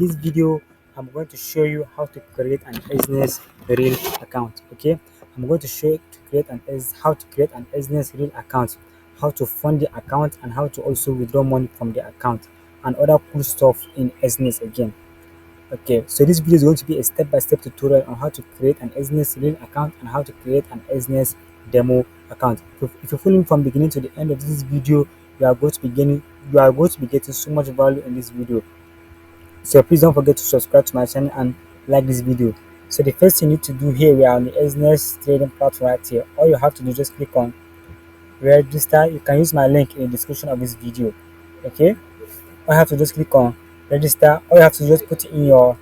This video, I'm going to show you how to create an Exness real account. Okay, I'm going to show you how to create an Exness real account, how to fund the account, and how to also withdraw money from the account, and other cool stuff in Exness again. Okay, so this video is going to be a step-by-step tutorial on how to create an Exness real account and how to create an Exness demo account. If you follow me from beginning to the end of this video, you are going to be getting so much value in this video. So please don't forget to subscribe to my channel and like this video. So the first thing you need to do here, we are on the Exness trading platform right here. All you have to do is just click on register. You can use my link in the description of this video. Okay, all you have to just click on register. All you have to just put in your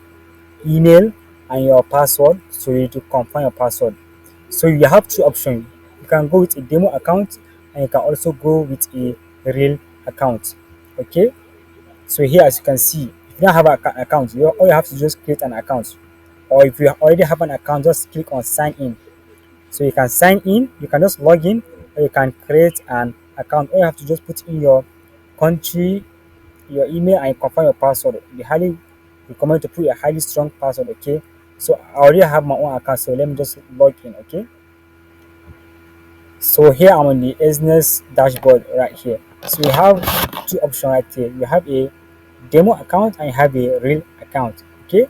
email and your password, so you need to confirm your password. So you have two options. You can go with a demo account and you can also go with a real account. Okay, so here, as you can see, if you don't have an account, all you have to just create an account. Or if you already have an account, just click on sign in. So you can sign in, you can just log in, or you can create an account. All you have to just put in your country, your email, and confirm your password. We highly recommend to put a highly strong password. Okay, so I already have my own account, so let me just log in. Okay, so here I'm on the Exness dashboard right here. So you have two options right here. You have a demo account and you have a real account. Okay,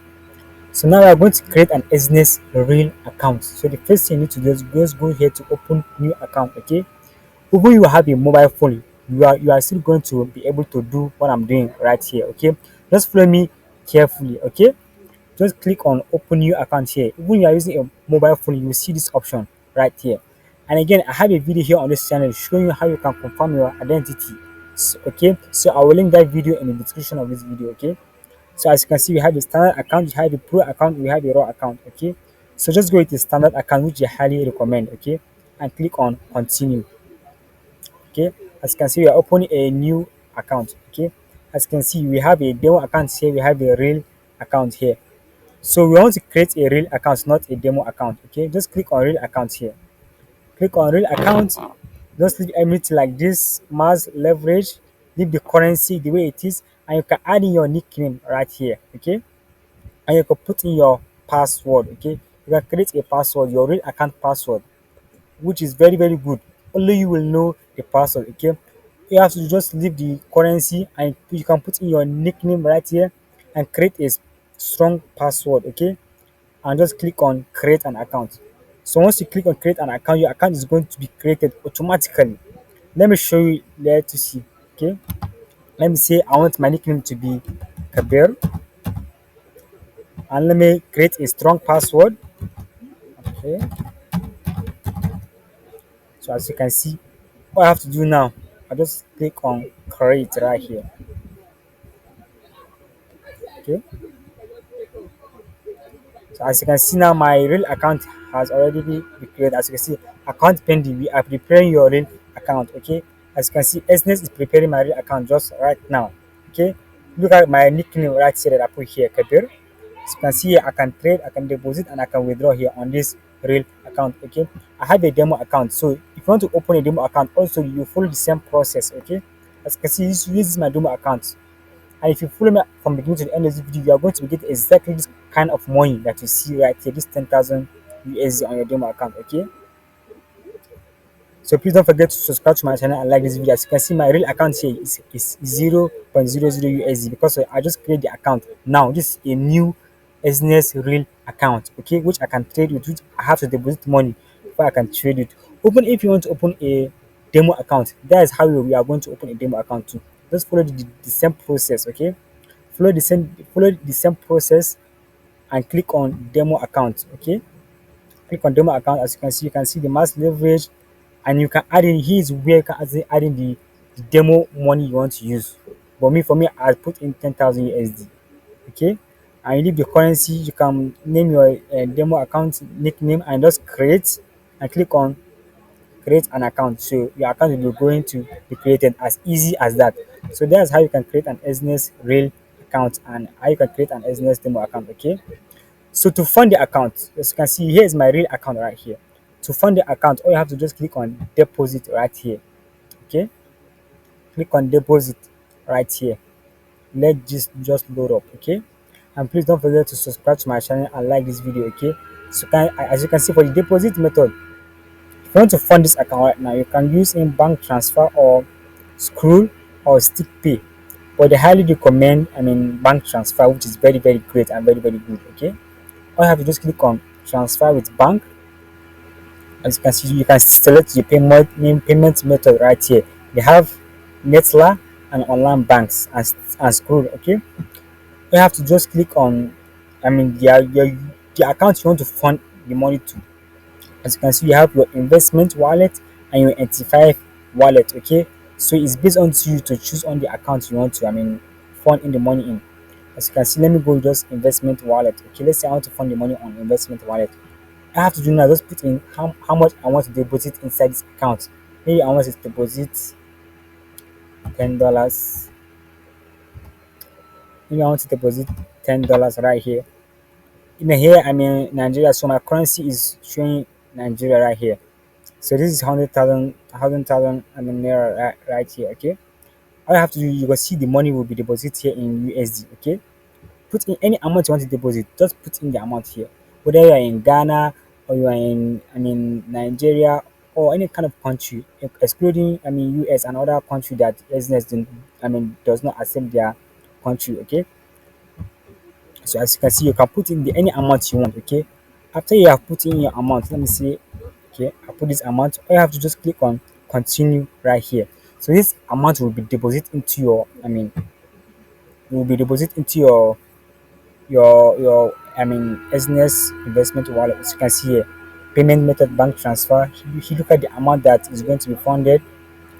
so now we are going to create an Exness real account. So the first thing you need to do is just go here to open new account. Okay, even you have a mobile phone, you are still going to be able to do what I'm doing right here. Okay, just follow me carefully. Okay, just click on open new account here. When you are using a mobile phone, you will see this option right here. And again, I have a video here on this channel showing you how you can confirm your identity. Okay, so I will link that video in the description of this video. Okay, so as you can see, we have a standard account, we have a pro account, we have a raw account. Okay, so just go with the standard account, which I highly recommend. Okay, and click on continue. Okay, as you can see, we are opening a new account. Okay, as you can see, we have a demo account here, we have a real account here. So we want to create a real account, not a demo account. Okay, just click on real account here. Click on real account. Just leave everything like this. Mass leverage. Leave the currency the way it is, and you can add in your nickname right here. Okay, and you can put in your password. Okay, you can create a password, your real account password, which is very good. Only you will know the password. Okay, you have to just leave the currency and you can put in your nickname right here and create a strong password. Okay, and just click on create an account. So once you click on create an account, your account is going to be created automatically. Let me show you there to see. Okay, let me say I want my nickname to be Kabir, and let me create a strong password. Okay, so as you can see, what I have to do now, I just click on create right here. Okay, so as you can see now, my real account has already been created. As you can see, account pending. We are preparing your real account. Okay, as you can see, Exness is preparing my real account just right now. Okay, look at my nickname right here that I put here, Kabir. As you can see here, I can trade, I can deposit, and I can withdraw here on this real account. Okay, I have a demo account, so if you want to open a demo account, also you follow the same process. Okay, as you can see, this is my demo account. And if you follow me from beginning to the end of this video, you are going to get exactly this kind of money that you see right here, this 10,000 USD on your demo account. Okay, so please don't forget to subscribe to my channel and like this video. As you can see, my real account here is 0.00 USD because I just created the account. Now this is a new business real account, okay, which I can trade with, which I have to deposit money before I can trade it. Open if you want to open a demo account. That is how we are going to open a demo account too. Just follow the same process. Okay, follow the same process and click on demo account. Okay, click on demo account. As you can see the mass leverage, and you can add in, here is where you can add in the demo money you want to use. But me, for me, I put in 10,000 USD. Okay, and you leave the currency. You can name your demo account nickname and just create, and click on create an account. So your account will be going to be created as easy as that. So that's how you can create an Exness real account and how you can create an Exness demo account. Okay, so to fund the account, as you can see, here is my real account right here. To fund the account, all you have to just click on deposit right here. Okay, click on deposit right here. Let this just load up. Okay, and please don't forget to subscribe to my channel and like this video. Okay, so as you can see, for the deposit method, if you want to fund this account right now, you can use in bank transfer or scroll or stick pay, but they highly recommend bank transfer, which is very great and very good. Okay, all you have to just click on transfer with bank. As you can see, you can select the payment method right here. They have Netla and online banks and scroll. Okay, you have to just click on the account you want to fund the money to. As you can see, you have your investment wallet and your 85 wallet. Okay, so it's based on to you to choose on the account you want to fund in the money in. As you can see, let me go just investment wallet. Okay, let's say I want to fund the money on investment wallet. I have to do now, just put in how much I want to deposit inside this account. Maybe I want to deposit $10. Maybe I want to deposit $10 right here. In here I'm in Nigeria, so my currency is showing Nigeria right here. So this is 100,000 naira right here. Okay, all you have to do, you will see the money will be deposited here in USD. Okay, put in any amount you want to deposit, just put in the amount here, whether you are in Ghana or you are in Nigeria or any kind of country, excluding US and other country that Exness does not accept their country. Okay, so as you can see, you can put in the any amount you want. Okay, after you have put in your amount, let me see. Okay, I put this amount. All you have to just click on continue right here. So this amount will be deposited into your will be deposited into your Exness investment wallet. As you can see here, payment method bank transfer. If you look at the amount that is going to be funded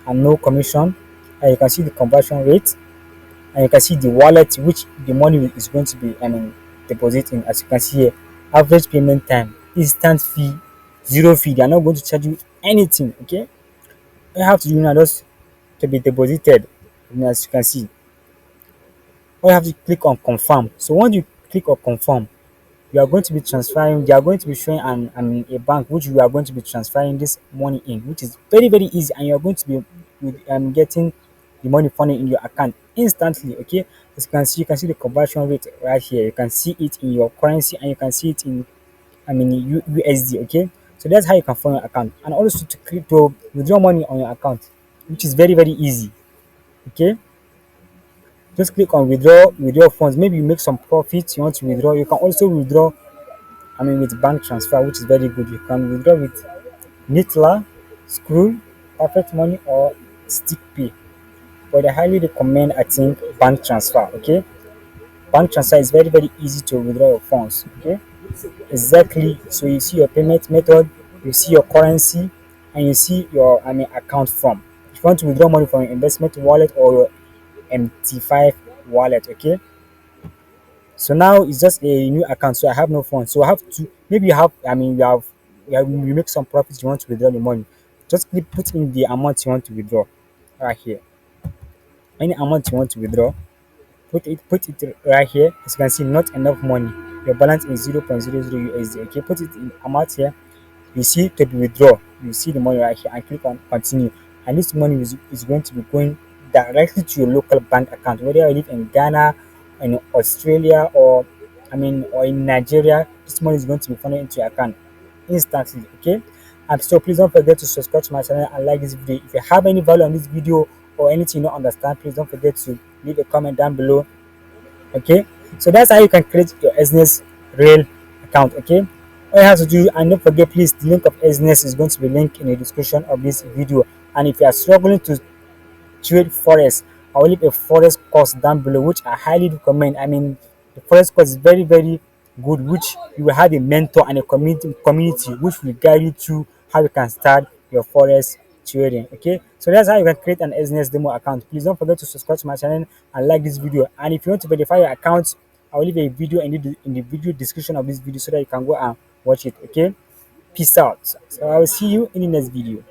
and no commission, and you can see the conversion rate, and you can see the wallet which the money is going to be depositing. As you can see here, average payment time, instant fee, zero fee. They are not going to charge you anything. Okay, all you have to do now just to be deposited. As you can see, all you have to click on confirm. So once you click on confirm, you are going to be transferring, they are going to be showing a bank which you are going to be transferring this money in, which is very easy, and you are going to be getting the money funding in your account instantly. Okay, as you can see the conversion rate right here. You can see it in your currency and you can see it in USD. Okay, so that's how you can fund your account, and also to withdraw money on your account, which is very easy. Okay, just click on withdraw funds. Maybe you make some profits, you want to withdraw. You can also withdraw with bank transfer, which is very good. You can withdraw with Nitla, Screw, Perfect Money, or Stick Pay. But I highly recommend, I think, bank transfer. Okay, bank transfer is very easy to withdraw your funds. Okay, exactly. So you see your payment method, you see your currency, and you see your account from. If you want to withdraw money from your investment wallet or your MT5 wallet. Okay, so now it's just a new account, so I have no funds. So I have to, maybe you have, you make some profits, you want to withdraw the money. Just put in the amount you want to withdraw right here. Any amount you want to withdraw, put it right here. As you can see, not enough money. Your balance is 0.00 USD. Okay, put it in amount here. You see to be withdraw, you see the money right here, and click on continue, and this money is going to be going directly to your local bank account, whether you live in Ghana, in Australia, or or in Nigeria. This money is going to be funded into your account instantly. Okay, and so please don't forget to subscribe to my channel and like this video. If you have any value on this video or anything you don't understand, please don't forget to leave a comment down below. Okay, so that's how you can create your Exness real account. Okay, all you have to do, and don't forget, please, the link of Exness is going to be linked in the description of this video. And if you are struggling to trade forex, I will leave a forex course down below, which I highly recommend. The forex course is very good, which you will have a mentor and a community which will guide you through how you can start your forex trading. Okay, so that's how you can create an Exness demo account. Please don't forget to subscribe to my channel and like this video. And if you want to verify your account, I will leave a video in the video description of this video so that you can go and watch it. Okay, peace out. So I will see you in the next video.